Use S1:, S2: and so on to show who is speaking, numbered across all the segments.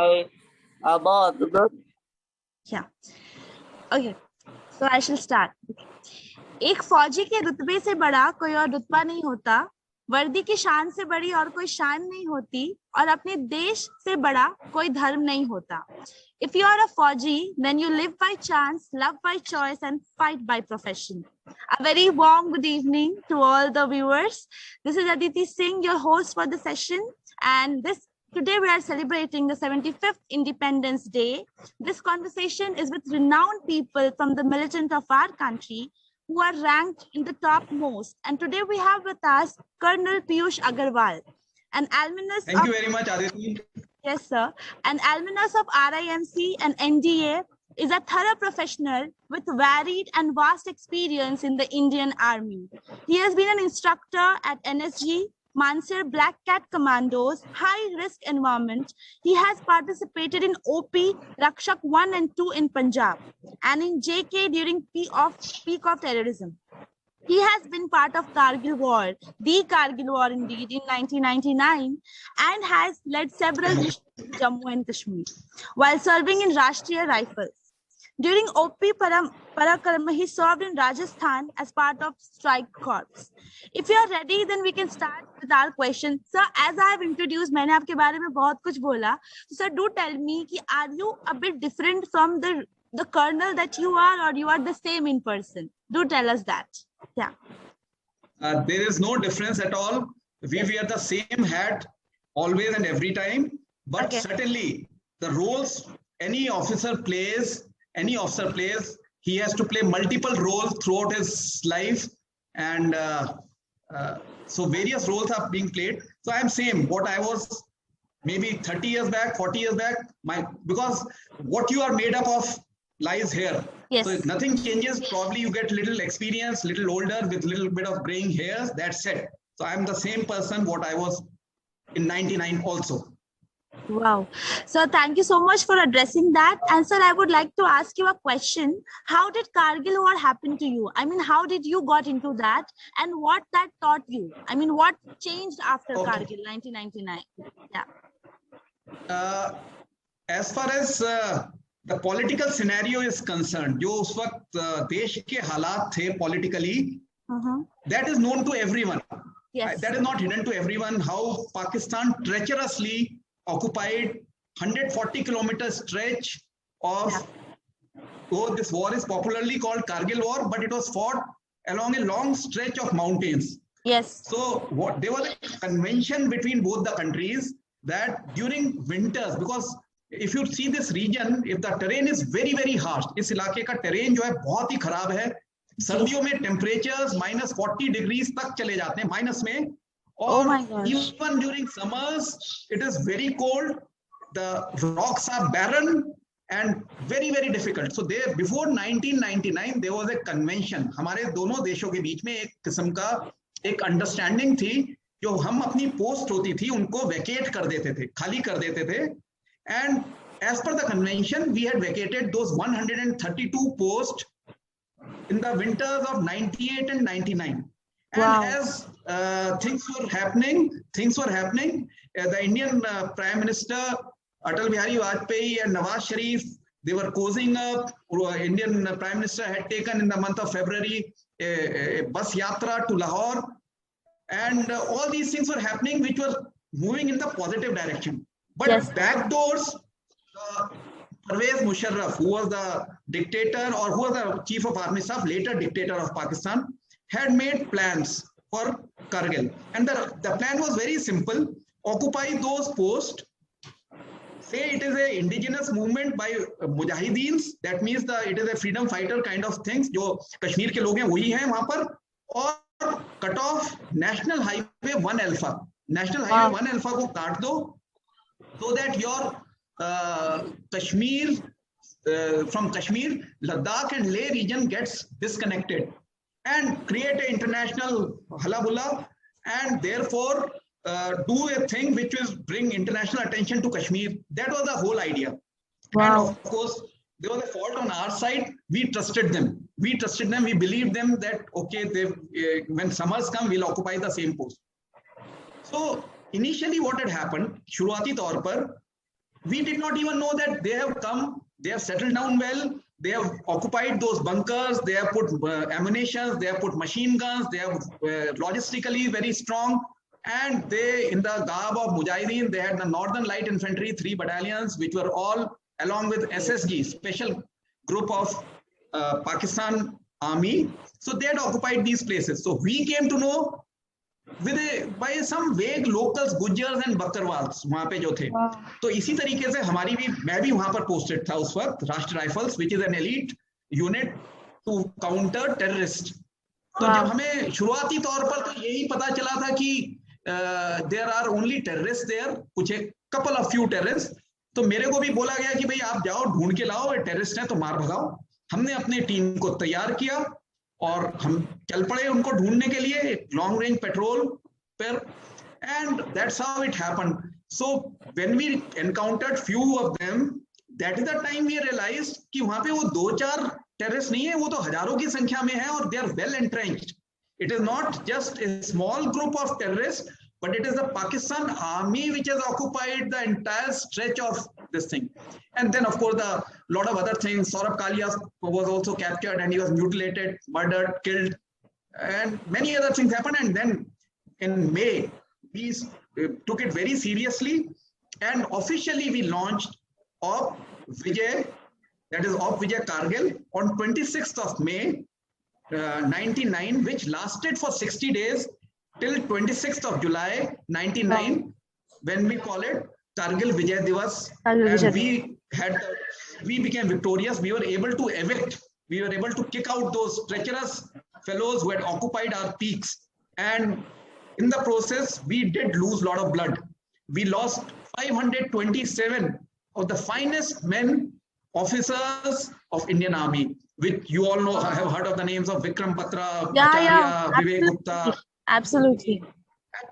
S1: बहुत
S2: Yeah. Okay. So I shall start. एक फौजी के रुतबे से बड़ा कोई और रुतबा नहीं होता, वर्दी की शान से बड़ी और कोई शान नहीं होती, और अपने देश से बड़ा कोई धर्म नहीं होता. If you are a Fauji, then you live by chance, love by choice, and fight by profession. A very warm good evening to all the viewers. This is Aditi Singh, your host for the session, and today we are celebrating the 75th Independence Day. This conversation is with renowned people from the militant of our country who are ranked in the topmost. And today we have with us Colonel Piyush Agarwal, an alumnus.
S3: Thank you very much, Aditi.
S2: Yes, sir. An alumnus of RIMC and NDA, is a thorough professional with varied and vast experience in the Indian Army. He has been an instructor at NSG, Mansir Black Cat Commandos, high risk environment. He has participated in OP, Rakshak 1 and 2 in Punjab, and in JK during peak of terrorism. He has been part of Kargil War, the Kargil War indeed, in 1999, and has led several missions in Jammu and Kashmir while serving in Rashtriya Rifles. During OP Parakarma, he served in Rajasthan as part of Strike Corps. If you are ready, then we can start with our question. Sir, as I have introduced, मैंने आपके बारे में बहुत कुछ बोला. So, sir, do tell me, are you a bit different from the colonel that you are, or you are the same in person? Do tell us that. Yeah.
S3: There is no difference at all. We wear the same hat always and every time. But
S2: Okay.
S3: certainly the roles any officer plays, he has to play multiple roles throughout his life. And so various roles are being played. So I'm same what I was maybe 30 years back, 40 years back, because what you are made up of lies here.
S2: Yes.
S3: So nothing changes. Probably you get little experience, little older with little bit of graying hairs. That's it. So I'm the same person what I was in 99 also.
S2: Wow. So thank you so much for addressing that. And sir, I would like to ask you a question. How did Kargil War happen to you? I mean, how did you got into that, and what that taught you? I mean, what changed after
S3: Okay.
S2: Kargil 1999? Yeah.
S3: As far as the political scenario is concerned, जो उस वक्त देश के हालात थे politically, that is known to everyone.
S2: Yes.
S3: That is not hidden to everyone. How Pakistan treacherously occupied 140-kilometer stretch of. So this war is popularly called Kargil War, but it was fought along a long stretch of mountains.
S2: Yes.
S3: So there was a convention between both the countries that during winters, because if you see this region, if the terrain is very, very harsh, इस इलाके का terrain जो है बहुत ही खराब है. सर्दियों में temperatures -40 degrees तक चले जाते हैं, minus में.
S2: Oh my
S3: Or
S2: gosh.
S3: even during summers, it is very cold. The rocks are barren and very, very difficult. So there, before 1999, there was a convention. हमारे दोनों देशों के बीच में एक किस्म का एक understanding थी, जो हम अपनी post होती थी उनको vacate कर देते थे, खाली कर देते थे. And as per the convention, we had vacated those 132 posts in the winters of 98 and 99. And
S2: Wow.
S3: as things were happening, the Indian Prime Minister Atal Bihari Vajpayee and Nawaz Sharif, they were cozying up. Indian Prime Minister had taken in the month of February a bus yatra to Lahore. And all these things were happening, which was moving in the positive direction. But
S2: Yes.
S3: backdoors, Pervez Musharraf, who was the dictator or who was the chief of army staff, later dictator of Pakistan, had made plans for Kargil. And the plan was very simple: occupy those posts. Say it is a indigenous movement by Mujahideens. That means it is a freedom fighter kind of things. जो कश्मीर के लोग हैं वही हैं वहाँ पर. और cut off National Highway 1 Alpha. National Highway 1 Alpha को काट दो, so that your Kashmir, from Kashmir, Ladakh and Leh region gets disconnected, and create an international halabulla, and therefore do a thing which will bring international attention to Kashmir. That was the whole idea.
S2: Wow.
S3: And of course, there was a fault on our side. We trusted them. We believed them that, okay, when summers come, we'll occupy the same post. So initially what had happened, शुरुआती तौर पर, We did not even know that they have come, they have settled down well, they have occupied those bunkers, they have put ammunition, they have put machine guns, they have logistically very strong. And they, in the garb of Mujahideen, they had the Northern Light Infantry, 3 battalions, which were all along with SSG, special group of Pakistan Army. So they had occupied these places. So we came to know by some vague locals, Gujjars and Bakkarwals वहां पे जो थे. तो इसी तरीके से हमारी भी, मैं भी वहां पर पोस्टेड था उस वक्त, राष्ट्र rifles, which is an elite unit to counter terrorist. तो जब हमें शुरुआती तौर पर तो यही पता चला था कि there are only terrorists there, कुछ एक couple of few terrorists. तो मेरे को भी बोला गया कि भाई आप जाओ ढूंढ के लाओ, टेररिस्ट हैं तो मार भगाओ. हमने अपने टीम को तैयार किया और हम चल पड़े उनको ढूंढने के लिए लॉन्ग रेंज पेट्रोल पर. And that's how it happened. So when we encountered few of them, that is the time we realised कि वहां पे वो 2-4 टेररिस्ट नहीं है, वो तो हजारों की संख्या में है और they are well entrenched. It is not just a small group of terrorists, but it is the Pakistan Army which has occupied the entire stretch of this thing. And then, of course, a lot of other things. Saurabh Kalia was also captured and he was mutilated, murdered, killed, and many other things happened. And then in May, we took it very seriously, and officially we launched Op Vijay, that is Op Vijay Kargil, on 26th of May, 99, which lasted for 60 days till 26th of July 99, when we call it Kargil Vijay Divas. And we became victorious. We were able to evict, we were able to kick out those treacherous fellows who had occupied our peaks. And in the process, we did lose a lot of blood. We lost 527 of the finest men, officers of Indian Army, which you all know, I have heard of the names of Vikram Batra, Acharya, Vivek Gupta.
S2: Absolutely.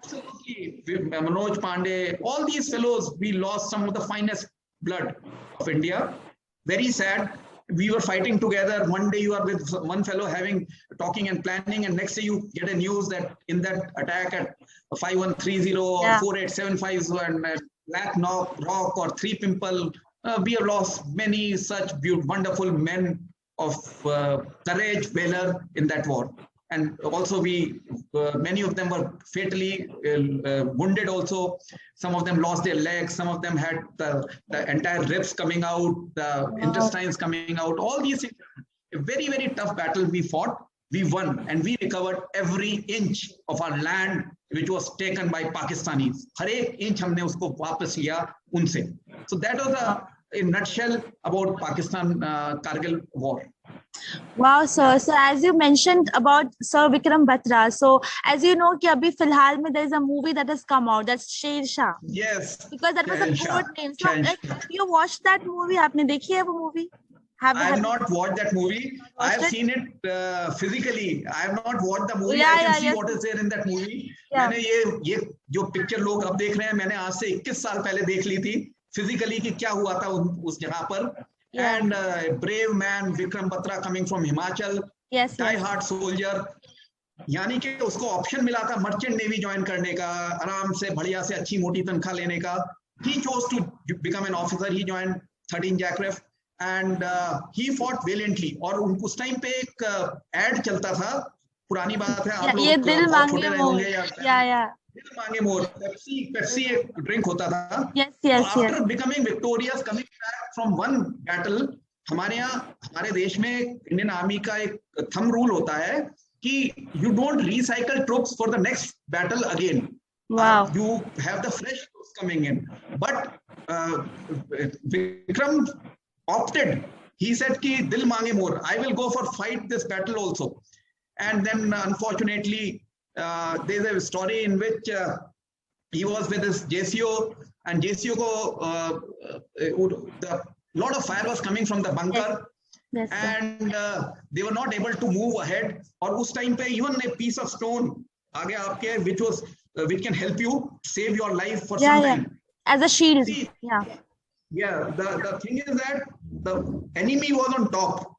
S3: Manoj Pandey, all these fellows, we lost some of the finest blood of India. Very sad. We were fighting together. One day you are with one fellow talking and planning, and next day you get a news that in that attack at 5130 or 4875 and Black Rock or Three Pimple, we have lost many such wonderful men of courage, valor in that war. And also many of them were fatally wounded also. Some of them lost their legs. Some of them had the entire ribs coming out, the intestines coming out. All these things. A very, very tough battle we fought. We won, and we recovered every inch of our land which was taken by Pakistanis. हर एक inch हमने उसको वापस लिया उनसे. So that was a nutshell about Pakistan Kargil war.
S2: Wow, sir. So as you mentioned about Sir Vikram Batra, so as you know, कि अभी फिलहाल में there is a movie that has come out, that's Sher Shah.
S3: Yes.
S2: Because that was a good name. So have you watched that movie? आपने देखी है वो movie?
S3: I have not watched that movie. I have seen it physically. I have not watched the movie.
S2: Yeah,
S3: I can see what is there in that movie. मैंने ये जो picture लोग अब देख रहे हैं, मैंने आज से 21 साल पहले देख ली थी physically कि क्या हुआ था उस जगह पर. And a brave man, Vikram Batra, coming from Himachal, die-hard soldier. यानी कि उसको ऑप्शन मिला था मर्चेंट नेवी ज्वाइन करने का, आराम से बढ़िया से अच्छी मोटी तनख्वाह लेने का. He chose to become an officer. He joined 13 Jackraff and he fought valiantly. और उस टाइम पे एक एड चलता था, पुरानी बात है, आप लोग बहुत छोटे रहे होंगे या दिल मांगे मोर, पेप्सी एक ड्रिंक होता था. After becoming victorious, coming back from one battle, हमारे यहाँ हमारे देश में इंडियन आर्मी का एक थंब रूल होता है कि you don't recycle troops for the next battle again.
S2: Wow.
S3: You have the fresh troops coming in. But Vikram opted. He said कि दिल मांगे मोर, I will go for fight this battle also. And then unfortunately, there's a story in which he was with his JCO, and JCO ko the lot of fire was coming from the bunker.
S2: Yes,
S3: and they were not able to move ahead. और उस time पे even a piece of stone आगे आपके which can help you save your life for some time.
S2: As a shield.
S3: See, the thing is that the enemy was on top.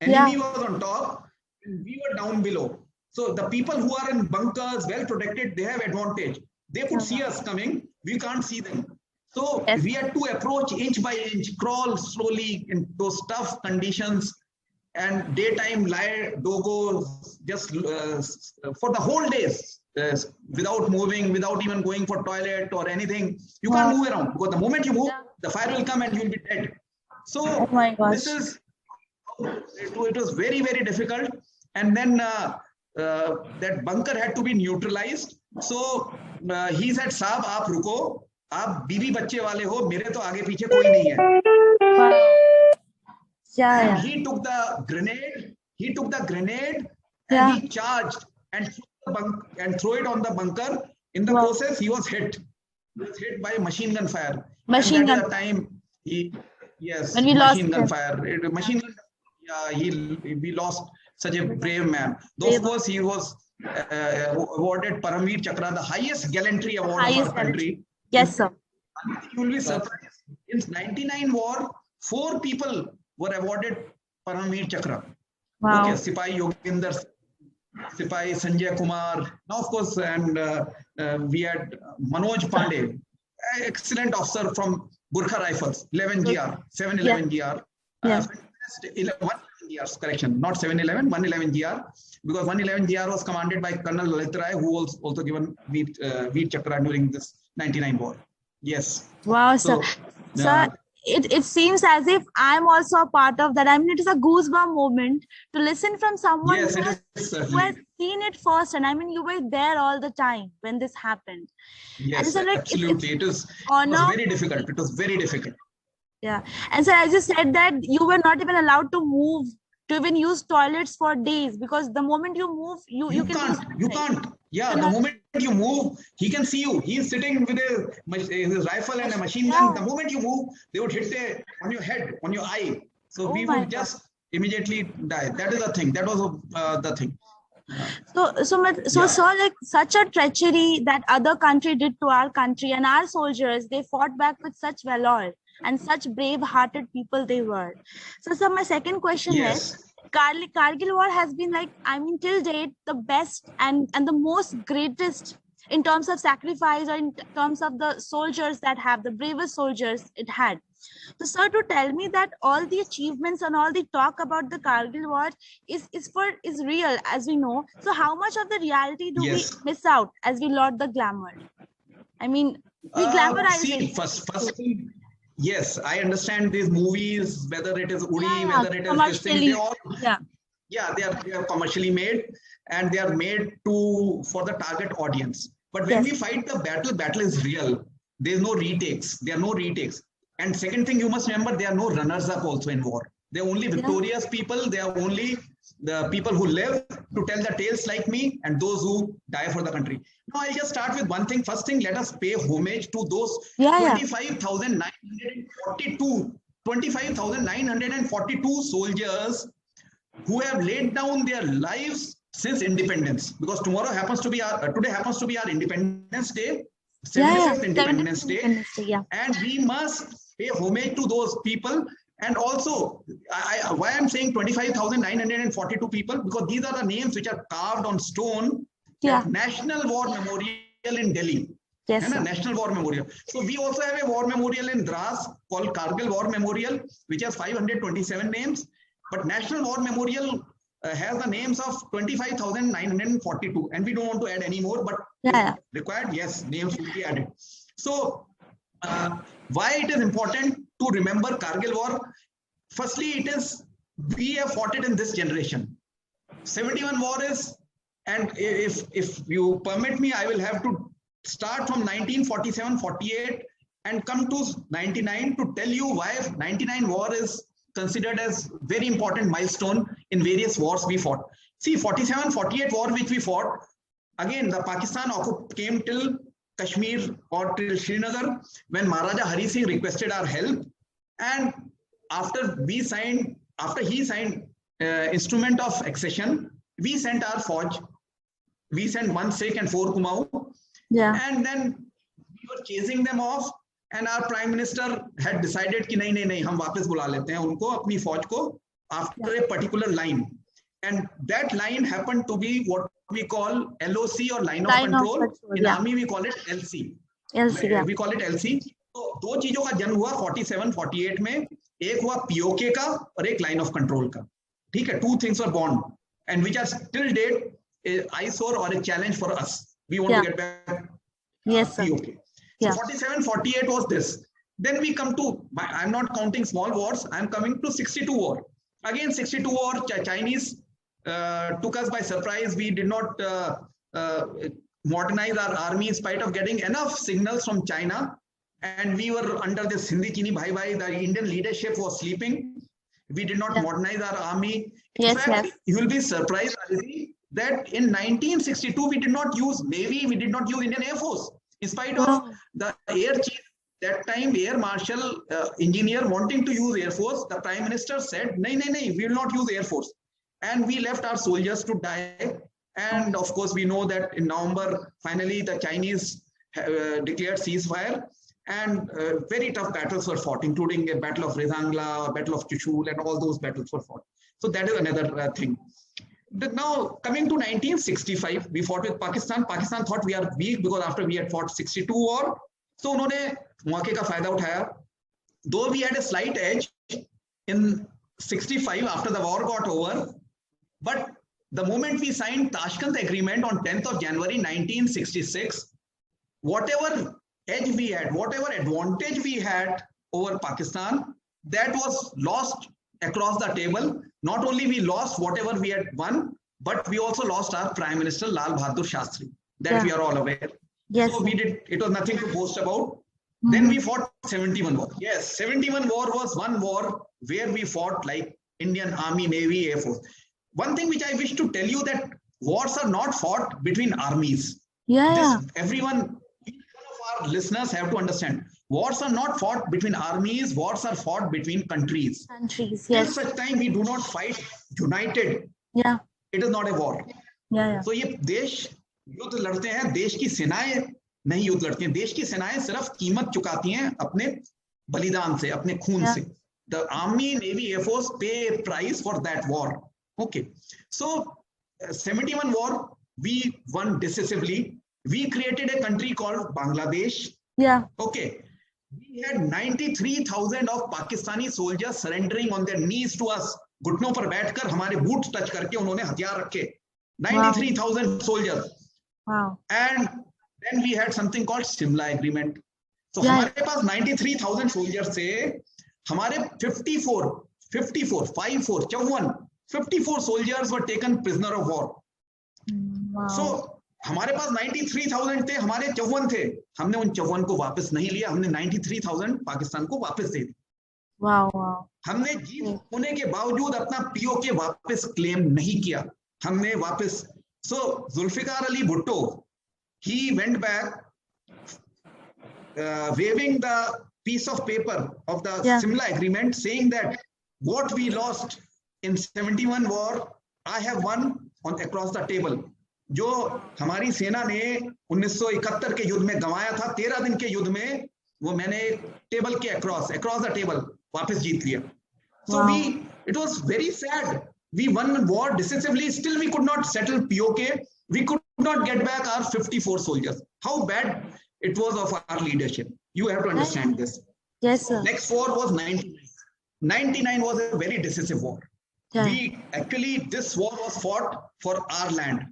S3: Enemy was on top, and we were down below. So the people who are in bunkers, well protected, they have advantage. They could see us coming. We can't see them. So
S2: Yes.
S3: we had to approach inch by inch, crawl slowly in those tough conditions, and daytime lie dogo just for the whole days without moving, without even going for toilet or anything. You
S2: Wow.
S3: can't move around because the moment you move,
S2: Yeah.
S3: the fire will come and you'll be dead. So
S2: Oh my gosh.
S3: this is it was very, very difficult. And then that bunker had to be neutralized. So he said, "Saab, aap ruko. आप बीवी बच्चे वाले हो, मेरे तो आगे पीछे कोई नहीं है."
S2: Wow. Yeah,
S3: And
S2: yeah.
S3: he took the grenade. He took the grenade and
S2: Yeah.
S3: he charged and threw it on the bunker. In the
S2: Wow.
S3: process, he was hit. He was hit by machine gun fire.
S2: Machine
S3: and that
S2: gun.
S3: is the time he, yes,
S2: When we lost
S3: machine gun
S2: him.
S3: fire. Machine gun. Yeah, we lost such a brave man. Though of course he was awarded Paramveer Chakra, the highest gallantry award of
S2: Highest
S3: our country.
S2: Yes, sir.
S3: You will be surprised. In 99 war, 4 people were awarded Paramveer Chakra.
S2: Wow.
S3: Okay, Sipai Yoginder, Sipai Sanjay Kumar. Now, of course, and we had Manoj Pandey, excellent officer from Gurkha Rifles, 11GR, 711GR.
S2: Yes.
S3: 111GR, correction, not 711, 111GR, because 111GR was commanded by Colonel Lalit Rai, who was also given Veer Chakra during this 99 war. Yes.
S2: Wow,
S3: So,
S2: sir. Sir, it seems as if I'm also a part of that. I mean, it is a goosebump moment to listen from someone
S3: yes,
S2: who,
S3: it
S2: has,
S3: is.
S2: who has seen it first. And I mean, you were there all the time when this happened.
S3: Yes,
S2: so, like,
S3: absolutely. It was very difficult. It was very difficult.
S2: Yeah. And so as you said that you were not even allowed to move, to even use toilets for days, because the moment you move, you
S3: can't. You can't. Yeah, the moment you move, he can see you. He's sitting with his rifle and a machine gun. The moment you move, they would hit on your head, on your eye. So we would just immediately die. That is the thing. That was the thing.
S2: So like such a treachery that other country did to our country, and our soldiers, they fought back with such valor, and such brave-hearted people they were. So my second question is, Kargil War has been, like, I mean, till date, the best and the most greatest in terms of sacrifice, or in terms of the soldiers that have, the bravest soldiers it had. So, sir, to tell me that all the achievements and all the talk about the Kargil War is real, as we know. So how much of the reality do we miss out as we lost the glamour? I mean, we glamorize it.
S3: First thing, yes, I understand these movies, whether it is Uri, whether it is this thing, they all, they are commercially made, and they are made for the target audience. But when we fight the battle is real. There is no retakes. There are no retakes. And second thing, you must remember, there are no runners-up also in war. They are only victorious people. They are only the people who live to tell the tales like me, and those who die for the country. Now, I'll just start with one thing. First thing, let us pay homage to those 25,942 soldiers who have laid down their lives since independence. Because today happens to be our Independence Day, 75th Independence Day, and we must pay homage to those people. And also, why I'm saying 25,942 people, because these are the names which are carved on stone at National War Memorial in Delhi. Yes, National War Memorial. So we also have a war memorial in Dras called Kargil War Memorial, which has 527 names. But National War Memorial has the names of 25,942, and we don't want to add any more, but required, yes, names will be added. So why it is important to remember Kargil War? Firstly, we have fought it in this generation. 71 war is, and if you permit me, I will have to start from 1947-48 and come to 99 to tell you why 99 war is considered as very important milestone in various wars we fought. See, 47-48 war which we fought, again the Pakistan came till Kashmir or till Srinagar when Maharaja Hari Singh requested our help, and after he signed instrument of accession, we sent our Fauj. We sent 1 Sikh and 4 Kumaon, and then we were chasing them off. And our Prime Minister had decided कि नहीं हम वापस बुला लेते हैं उनको अपनी फौज को after a particular line, and that line happened to be what we call LOC or line of control. In army we call it LC. We call it LC. तो दो चीजों का जन्म हुआ 47-48 में, एक हुआ पीओके का और एक लाइन ऑफ कंट्रोल का, ठीक है। Two things were born and which are still that eyesore or a challenge for us. We want to get back
S2: Yes, sir.
S3: POK. So 47-48 was this. Then we come to, I'm not counting small wars, I'm coming to 62 war. Again 62 war, Chinese took us by surprise. We did not modernize our army in spite of getting enough signals from China, and we were under this Hindi Chini Bhai Bhai. The Indian leadership was sleeping. We did not modernize our army. In fact, you will be surprised, Aditi, that in 1962 we did not use Navy, we did not use Indian Air Force, in spite of the Air Chief that time, Air Marshal engineer wanting to use Air Force. The Prime Minister said, "No, we will not use Air Force," and we left our soldiers to die. And of course, we know that in November, finally the Chinese declared ceasefire, and very tough battles were fought, including a battle of Rizangla, battle of Chushul, and all those battles were fought. So that is another thing. Now coming to 1965, we fought with Pakistan. Pakistan thought we are weak because after we had fought 62 war, so उन्होंने मौके का फायदा उठाया. Though we had a slight edge in 65 after the war got over, but the moment we signed Tashkent Agreement on 10th of January 1966, whatever edge we had, whatever advantage we had over Pakistan, that was lost across the table. Not only we lost whatever we had won, but we also lost our Prime Minister Lal Bahadur Shastri, that we are all aware.
S2: Yes.
S3: So we did, it was nothing to boast about. Then we fought 71 war. Yes, 71 war was one war where we fought like Indian Army, Navy, Air Force. One thing which I wish to tell you, that wars are not fought between armies. Everyone, each one of our listeners have to understand. Wars are not fought between armies. Wars are fought between countries.
S2: Countries,
S3: yes. Till such time we do not fight united.
S2: Yeah.
S3: It is not a war.
S2: Yeah.
S3: So ये देश युद्ध लड़ते हैं, देश की सेनाएं नहीं युद्ध लड़ती हैं. देश की सेनाएं सिर्फ कीमत चुकाती हैं अपने बलिदान से, अपने खून से. The Army, Navy, Air Force pay a price for that war. Okay. So 71 war we won decisively. We created a country called Bangladesh.
S2: Yeah.
S3: Okay. We had 93,000 of Pakistani soldiers surrendering on their knees to us. घुटनों पर बैठकर हमारे boot touch करके उन्होंने हथियार रखे. 93,000 soldiers.
S2: Wow.
S3: And then we had something called Simla Agreement. So हमारे पास 93,000 soldiers से हमारे 54 soldiers were taken prisoner of war.
S2: Wow.
S3: So हमारे पास 93,000 थे, हमारे 54 थे. हमने उन 54 को वापस नहीं लिया, हमने 93,000 पाकिस्तान को वापस दे दी. हमने जीत होने के बावजूद अपना पीओके वापस क्लेम नहीं किया, हमने वापस. So Zulfikar Ali Bhutto, he went back waving the piece of paper of the Simla Agreement, saying that what we lost in 71 war, I have won on across the table. जो हमारी सेना ने 1971 के युद्ध में गंवाया था, 13 दिन के युद्ध में, वो मैंने टेबल के across the table वापस जीत लिया. So it was very sad. We won war decisively, still we could not settle POK. We could not get back our 54 soldiers. How bad it was of our leadership. You have to understand this.
S2: Yes, sir.
S3: Next war was 99. 99 was a very decisive war. We actually, this war was fought for our land.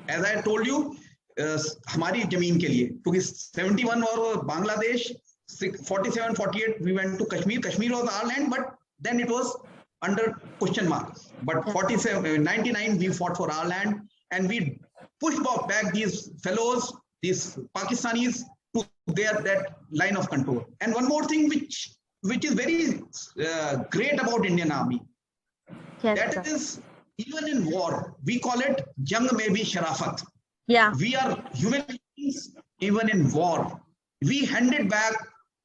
S3: As I told you, हमारी जमीन के लिए, क्योंकि 71 war Bangladesh, 47-48 we went to Kashmir. Kashmir was our land, but then it was under question mark. But 99 we fought for our land, and we pushed back these fellows, these Pakistanis, to that line of control. And one more thing which is very great about Indian Army, that is, even in war, we call it Jang mein bhi sharafat. We are human beings even in war. We handed back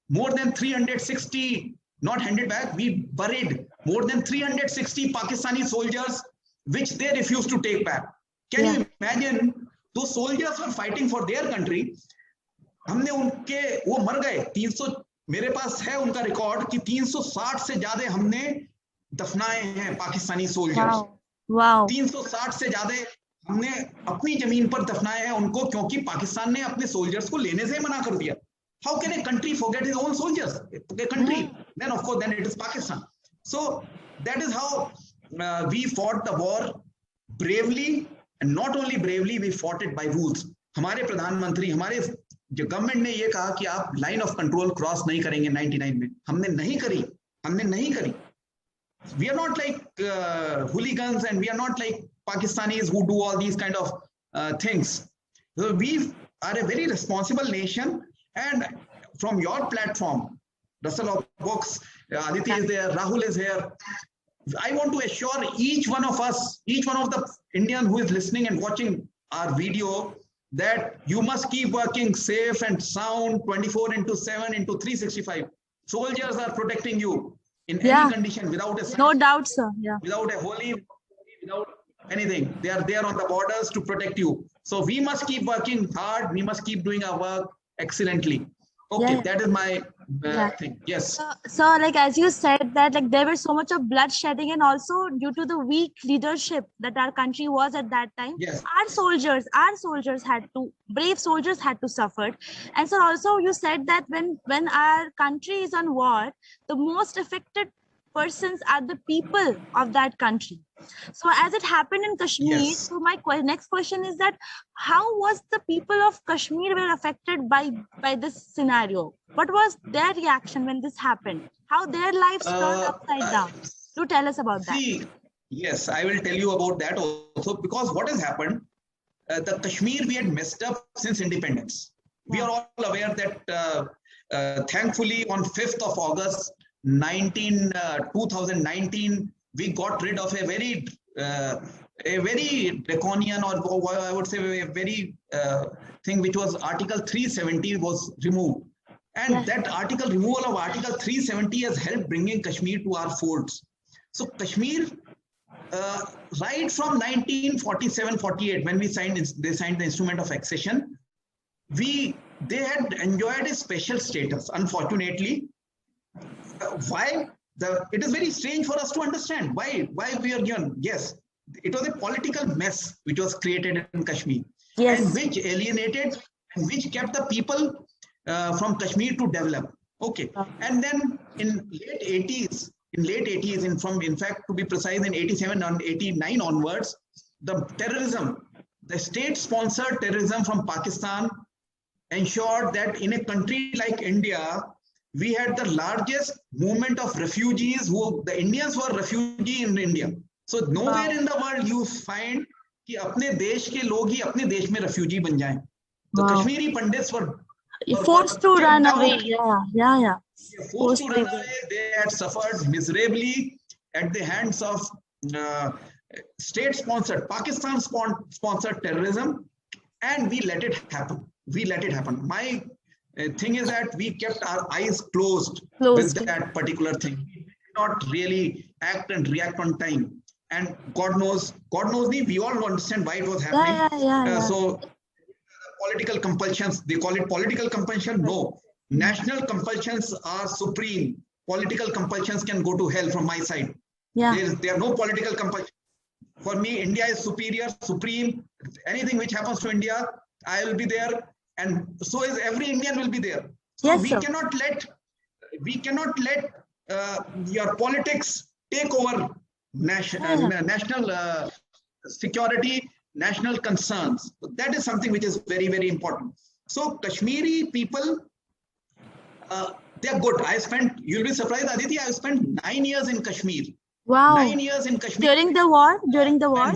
S3: more than 360, not handed back, we buried more than 360 Pakistani soldiers, which they refused to take back. Can you imagine? Those soldiers were fighting for their country. हमने उनके, वो मर गए. 300, मेरे पास है उनका record कि 360 से ज्यादा हमने दफनाए हैं पाकिस्तानी सोल्जर्स. 360 से ज्यादा हमने अपनी जमीन पर दफनाए हैं उनको, क्योंकि पाकिस्तान ने अपने सोल्जर्स को लेने से मना कर दिया. How can a country forget his own soldiers? A country, then of course, then it is Pakistan. So that is how we fought the war bravely, and not only bravely, we fought it by rules. हमारे प्रधानमंत्री, हमारे जो government ने ये कहा कि आप line of control cross नहीं करेंगे 99 में, हमने नहीं करी. We are not like hooligans, and we are not like Pakistanis who do all these kind of things. So we are a very responsible nation, and from your platform, Russell of Books, Aditi is there, Rahul is here. I want to assure each one of us, each one of the Indian who is listening and watching our video, that you must keep working safe and sound 24/7 into 365. Soldiers are protecting you in any condition, without a
S2: no doubt, sir.
S3: Without a holy, without anything. They are there on the borders to protect you. So we must keep working hard. We must keep doing our work excellently. Okay, that is my thing. Yes.
S2: So like as you said that like there was so much of blood shedding, and also due to the weak leadership that our country was at that time, our soldiers had to, brave soldiers had to suffer. And so also you said that when our country is on war, the most affected persons are the people of that country. So as it happened in Kashmir, so my next question is that how was the people of Kashmir were affected by this scenario? What was their reaction when this happened? How their lives turned upside down? Do tell us about that.
S3: Yes, I will tell you about that also, because what has happened, the Kashmir we had messed up since independence. We are all aware that thankfully on 5th of August 2019, we got rid of a very draconian, or I would say a very thing which was Article 370 was removed. And that removal of Article 370 has helped bringing Kashmir to our folds. So Kashmir, right from 1947-48, when they signed the Instrument of Accession, they had enjoyed a special status. Unfortunately, why? It is very strange for us to understand why we are given. Yes, it was a political mess which was created in Kashmir, and which alienated and which kept the people from Kashmir to develop. Okay, and then in late 80s, in fact to be precise, in 87 and 89 onwards, the state-sponsored terrorism from Pakistan ensured that in a country like India, we had the largest movement of refugees. The Indians were refugee in India. So nowhere in the world you find कि अपने देश के लोग ही अपने देश में refugee बन जाएं. The Kashmiri Pandits were
S2: forced to run away.
S3: Forced to run away. They had suffered miserably at the hands of state-sponsored, Pakistan-sponsored terrorism, and we let it happen. My thing is that we kept our eyes closed with that particular thing. We did not really act and react on time. And God knows, we all understand why it was happening. So political compulsions, they call it political compulsion. No, national compulsions are supreme. Political compulsions can go to hell from my side. There are no political compulsions. For me, India is superior, supreme. Anything which happens to India, I will be there. And so is every Indian will be there. So we cannot let your politics take over national security, national concerns. That is something which is very, very important. So Kashmiri people, they are good. You'll be surprised, Aditi, I spent 9 years in Kashmir.
S2: Wow.
S3: 9 years in Kashmir.
S2: During the war?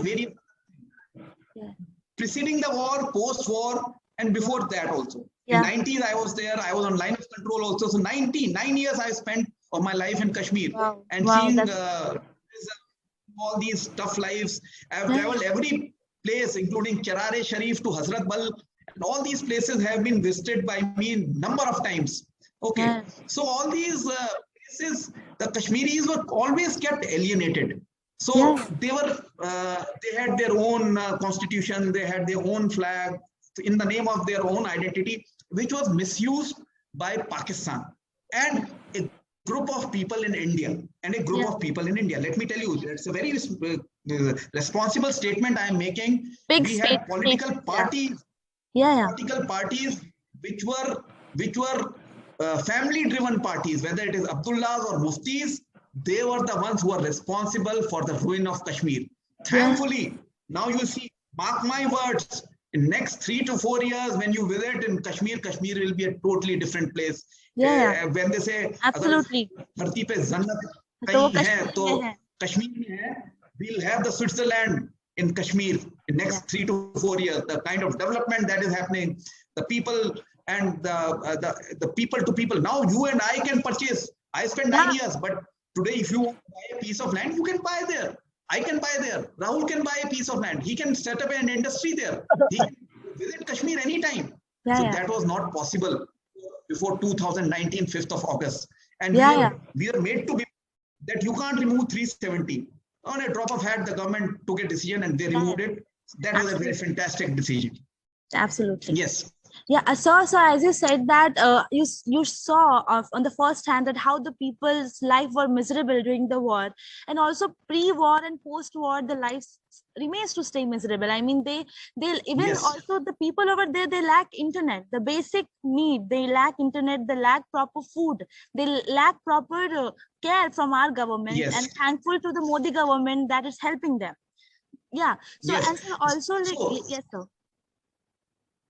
S3: Preceding the war, post-war, and before that also. In 90s, I was there. I was on line of control also. So 9 years I spent of my life in Kashmir. And seeing all these tough lives. I have traveled every place, including Charare Sharif to Hazrat Bal. And all these places have been visited by me a number of times. Okay. So all these places, the Kashmiris were always kept alienated. So they had their own constitution. They had their own flag, in the name of their own identity, which was misused by Pakistan and a group of people in India. Let me tell you, it's a very responsible statement I am making. We had political parties which were family-driven parties, whether it is Abdullahs or Muftis, they were the ones who are responsible for the ruin of Kashmir. Thankfully, now you see, mark my words, in next 3 to 4 years, when you visit in Kashmir, Kashmir will be a totally different place. When they say,
S2: absolutely,
S3: धरती पे जन्नत कहीं है, तो Kashmir में है, we'll have the Switzerland in Kashmir in next 3 to 4 years. The kind of development that is happening, the people and the people to people. Now you and I can purchase. I spent 9 years, but today if you want to buy a piece of land, you can buy there. I can buy there. Rahul can buy a piece of land. He can set up an industry there. He can visit Kashmir anytime. So that was not possible before 2019, 5th of August. And we are made to be that you can't remove 370. On a drop of hat, the government took a decision and they removed it. That was a very fantastic decision.
S2: Absolutely.
S3: Yes.
S2: Yeah, so as you said that you saw on the first hand that how the people's life were miserable during the war, and also pre-war and post-war the lives remains to stay miserable. I mean, they even also the people over there, they lack internet, the basic need. They lack internet, they lack proper food, they lack proper care from our government. And thankful to the Modi government that is helping them. Yeah. So and so also like yes sir.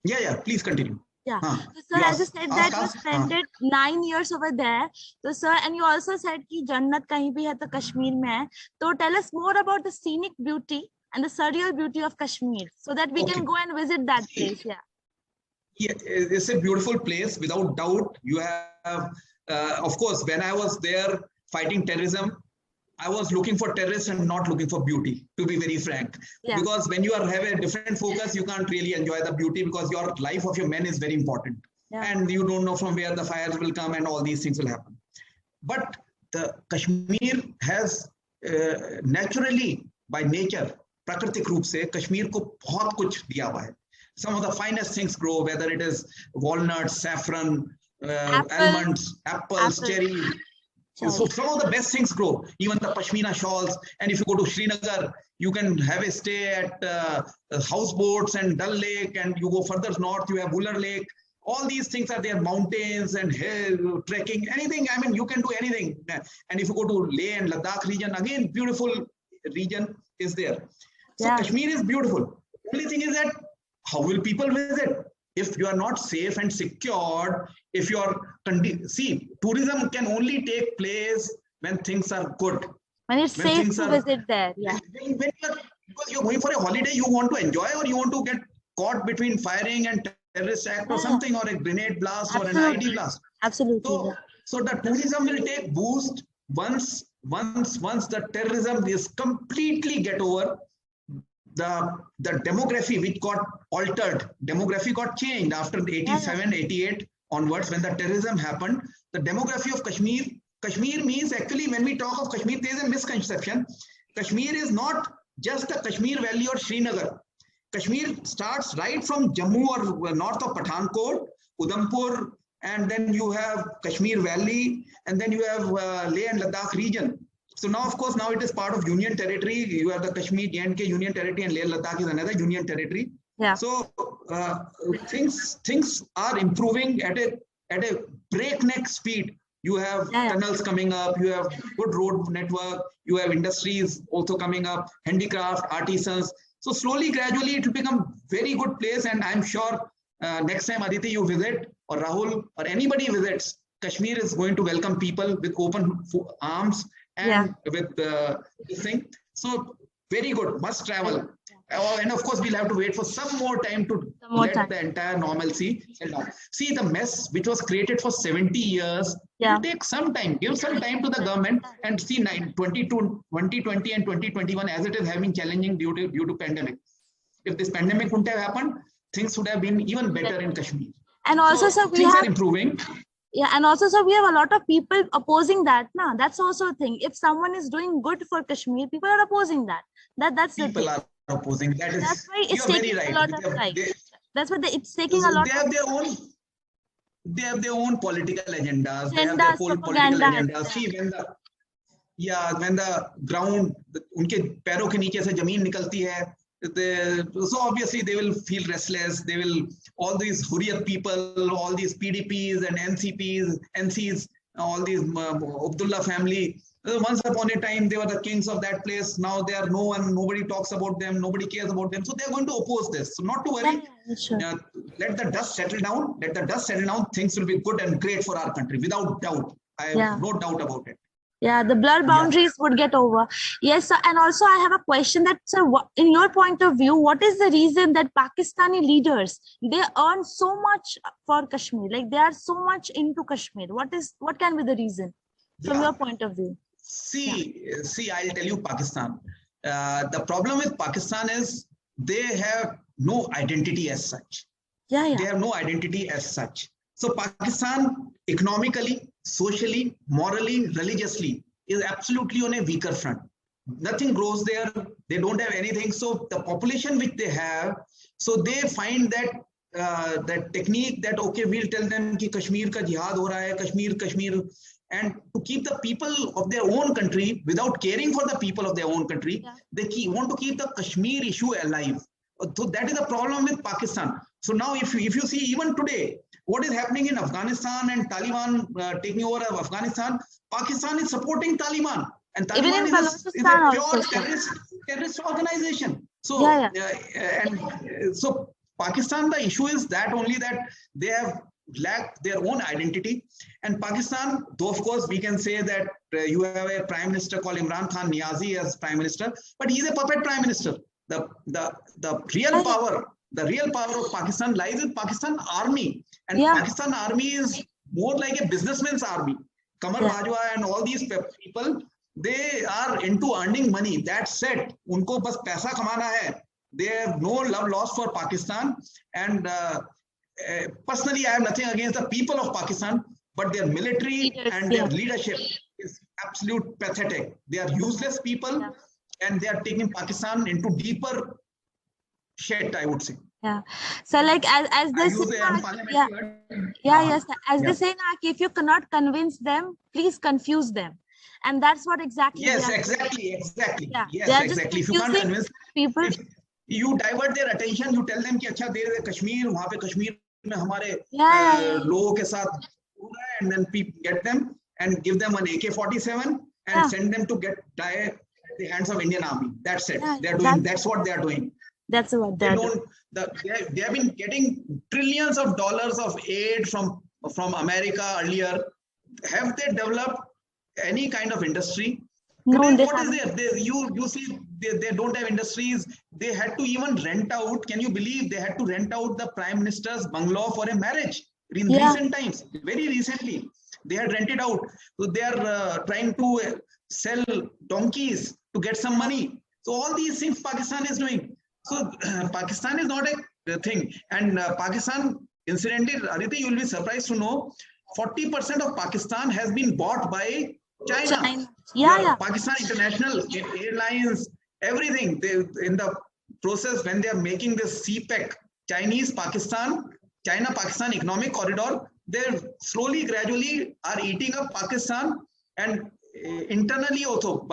S3: Yeah, please continue.
S2: Yeah. So, sir, as you said that you spent 9 years over there. So, sir, and you also said कि जन्नत कहीं भी है तो कश्मीर में है. So, tell us more about the scenic beauty and the surreal beauty of Kashmir, so that we can go and visit that place. Yeah,
S3: it's a beautiful place, without doubt. You have, of course, when I was there fighting terrorism, I was looking for terrorists and not looking for beauty, to be very frank. Because when you have a different focus, you can't really enjoy the beauty, because your life of your men is very important. And you don't know from where the fires will come and all these things will happen. But the Kashmir has naturally, by nature, प्राकृतिक रूप से कश्मीर को बहुत कुछ दिया हुआ है. Some of the finest things grow, whether it is walnuts, saffron, almonds, apples, cherry. So some of the best things grow, even the pashmina shawls. And if you go to Srinagar, you can have a stay at houseboats and Dal Lake, and you go further north, you have Buller Lake. All these things are there, mountains and hill, trekking, anything. I mean, you can do anything. And if you go to Leh and Ladakh region, again, beautiful region is there. So Kashmir is beautiful. Only thing is that how will people visit? If you are not safe and secured, if you are, see, tourism can only take place when things are good.
S2: When it's safe to visit there,
S3: because you're going for a holiday, you want to enjoy, or you want to get caught between firing and terrorist act or something, or a grenade blast or an ID blast.
S2: Absolutely.
S3: So the tourism will take boost once the terrorism is completely get over. The demography which got altered, demography got changed after 87, 88 onwards, when the terrorism happened. The demography of Kashmir means, actually, when we talk of Kashmir, there is a misconception. Kashmir is not just the Kashmir Valley or Srinagar. Kashmir starts right from Jammu or north of Pathankot, Udhampur, and then you have Kashmir Valley, and then you have Leh and Ladakh region. So now, of course, now it is part of Union Territory. You have the Kashmir J&K Union Territory, and Leh Ladakh is another Union Territory. So things are improving at a breakneck speed. You have tunnels coming up. You have good road network. You have industries also coming up, handicraft, artisans. So slowly, gradually, it will become very good place. And I'm sure next time, Aditi, you visit, or Rahul, or anybody visits, Kashmir is going to welcome people with open arms. And with this thing, so very good, must travel. And of course, we'll have to wait for some more time to let the entire normalcy settle down. See, the mess which was created for 70 years will take some time. Give some time to the government, and see 2020 and 2021 as it is having challenging due to pandemic. If this pandemic wouldn't have happened, things would have been even better in Kashmir.
S2: And also, so
S3: things are improving.
S2: Yeah, and also, so we have a lot of people opposing that. Nah, that's also a thing. If someone is doing good for Kashmir, people are opposing that. That's the
S3: people are opposing. That's
S2: why it's taking a lot of time. That's why it's taking a lot.
S3: They have their own political agendas. They have their own political agendas. See, when the ground, उनके पैरों के नीचे से जमीन निकलती है, So obviously they will feel restless. They will, all these Hurriyat people, all these PDPs and NCPs, NCs, all these Abdullah family. Once upon a time, they were the kings of that place. Now they are no one, nobody talks about them, nobody cares about them. So they're going to oppose this. So not to worry.
S2: Sure.
S3: Let the dust settle down. Let the dust settle down. Things will be good and great for our country, without doubt. I have no doubt about it.
S2: Yeah, the blur boundaries would get over. Yes, sir. And also I have a question that, sir, in your point of view, what is the reason that Pakistani leaders, they earn so much for Kashmir? Like they are so much into Kashmir. What can be the reason from your point of view?
S3: See, I'll tell you Pakistan. The problem with Pakistan is they have no identity as such. They have no identity as such. So Pakistan economically, socially, morally, religiously is absolutely on a weaker front. Nothing grows there. They don't have anything. So the population which they have, so they find that that technique that, okay, we'll tell them ki Kashmir ka jihad ho raha hai, Kashmir, and to keep the people of their own country, without caring for the people of their own country, they want to keep the Kashmir issue alive. So that is the problem with Pakistan. So now if you see even today, what is happening in Afghanistan and Taliban taking over of Afghanistan, Pakistan is supporting Taliban. And Taliban is a pure terrorist organization. So, so Pakistan, the issue is that only that they have lacked their own identity. And Pakistan, though of course we can say that you have a prime minister called Imran Khan Niazi as prime minister, but he's a puppet prime minister. The real power of Pakistan lies in Pakistan army, and Pakistan army is more like a businessman's army. Qamar Bajwa and all these people, they are into earning money. That's it. Unko bas paisa kamana hai. They have no love lost for Pakistan. And personally, I have nothing against the people of Pakistan, but their military and their leadership is absolute pathetic. They are useless people, and they are taking Pakistan into deeper shit, I would say.
S2: Yeah. So like as they say, as they say, if you cannot convince them, please confuse them. And that's what exactly.
S3: Yes, exactly. Yeah. Yes, exactly. If you can't convince people, if you divert their attention, you tell them कि अच्छा there is Kashmir, वहाँ पे कश्मीर में हमारे लोगों के साथ, and then get them and give them an AK-47 and send them to die at the hands of Indian Army. That's it. They're doing. That's what they are doing.
S2: That's what they
S3: don't. They have been getting trillions of dollars of aid from America earlier. Have they developed any kind of industry?
S2: No,
S3: what is there? You see, they don't have industries. They had to even rent out. Can you believe they had to rent out the prime minister's bungalow for a marriage in recent times? Very recently, they had rented out. So they are trying to sell donkeys to get some money. So all these things Pakistan is doing. So Pakistan is not a thing. And Pakistan, incidentally, Aditi, you will be surprised to know 40% of Pakistan has been bought by China. Pakistan International Airlines, everything. They, in the process, when they are making this CPEC, China-Pakistan Economic Corridor, they slowly, gradually are eating up Pakistan, and internally also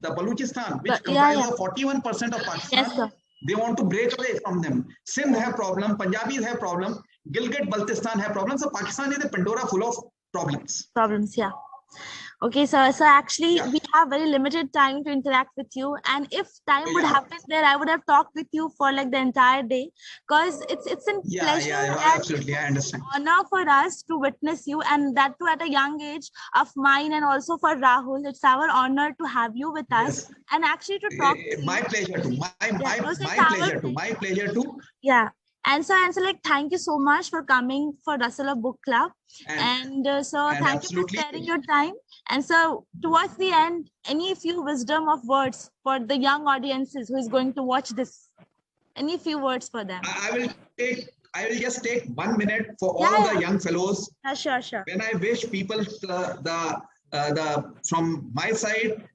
S3: the Baluchistan, which comprises of 41% of Pakistan. They want to break away from them. Sindh have problem, Punjabis have problem, Gilgit-Baltistan have problems. So Pakistan is a Pandora full of problems.
S2: Okay, so actually we have very limited time to interact with you, and if time would happen there, I would have talked with you for like the entire day, because it's a pleasure and
S3: absolutely, I understand.
S2: Honor for us to witness you, and that too at a young age of mine, and also for Rahul. It's our honor to have you with us and actually to talk.
S3: My pleasure too. My pleasure too.
S2: Yeah. And so like, thank you so much for coming for Rasala Book Club. And thank you for sharing your time. And so towards the end, any few wisdom of words for the young audiences who is going to watch this? Any few words for them?
S3: I will just take 1 minute for all the young fellows.
S2: Sure.
S3: When I wish people from my side,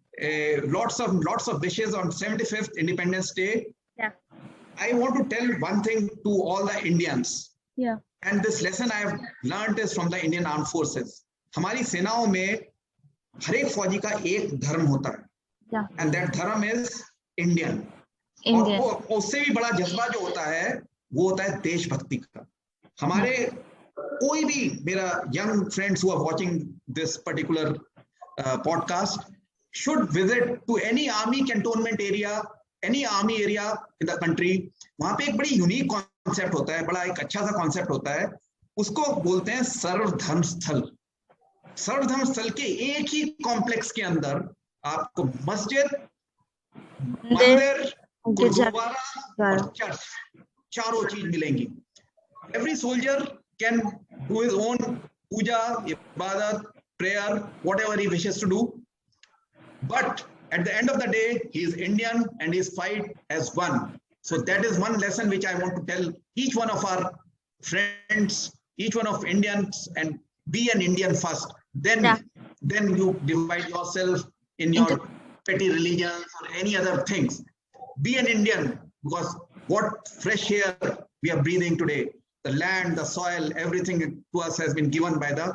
S3: lots of wishes on 75th Independence Day. I want to tell one thing to all the Indians. And this lesson I have learned is from the Indian Armed Forces. हमारी सेनाओं में हर एक फौजी का एक धर्म होता है. And that धर्म is Indian.
S2: Indian.
S3: और उससे भी बड़ा जज्बा जो होता है वो होता है देशभक्ति का. हमारे कोई भी मेरा young friends who are watching this particular podcast should visit to any army cantonment area, any army area in the country. वहां पे एक बड़ी यूनिक कॉन्सेप्ट होता है, बड़ा एक अच्छा सा कॉन्सेप्ट होता है, उसको बोलते हैं सर्वधर्म स्थल. सर्वधर्म स्थल के एक ही कॉम्प्लेक्स के अंदर आपको मस्जिद, मंदिर, गुरुद्वारा और चर्च, चारों चीज मिलेंगी. Every soldier can do his own puja, ibadat, prayer, whatever he wishes to do. But at the end of the day, he is Indian and he is fight as one. So that is one lesson which I want to tell each one of our friends, each one of Indians, and be an Indian first. Then you divide yourself in your petty religions or any other things. Be an Indian, because what fresh air we are breathing today, the land, the soil, everything to us has been given by the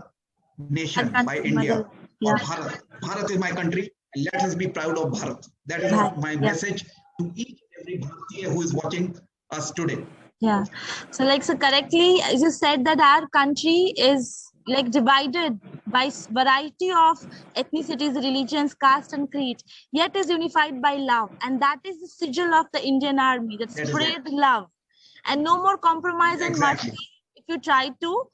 S3: nation, by India. Bharat. Bharat is my country, and let us be proud of Bharat. That is my message to each and every Bharatiya who is watching us today.
S2: Yeah. So correctly, as you said, that our country is divided by variety of ethnicities, religions, caste and creed, yet is unified by love. And that is the sigil of the Indian Army, that spread love. And no more compromise and mercy if you try to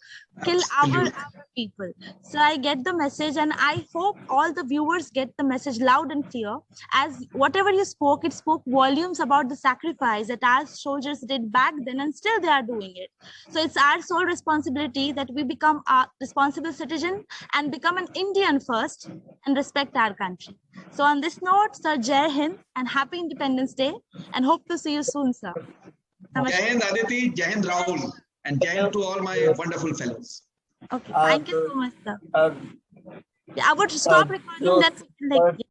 S2: kill our people. So I get the message, and I hope all the viewers get the message loud and clear, as whatever you spoke, it spoke volumes about the sacrifice that our soldiers did back then, and still they are doing it. So it's our sole responsibility that we become a responsible citizen and become an Indian first and respect our country. So on this note, sir, Jai Hind and happy Independence Day, and hope to see you soon, sir.
S3: Jai Hind Aditi, Jai Hind Rahul, and Jai Hind to all my wonderful fellows.
S2: Okay, thank you so much, sir. I would stop recording that.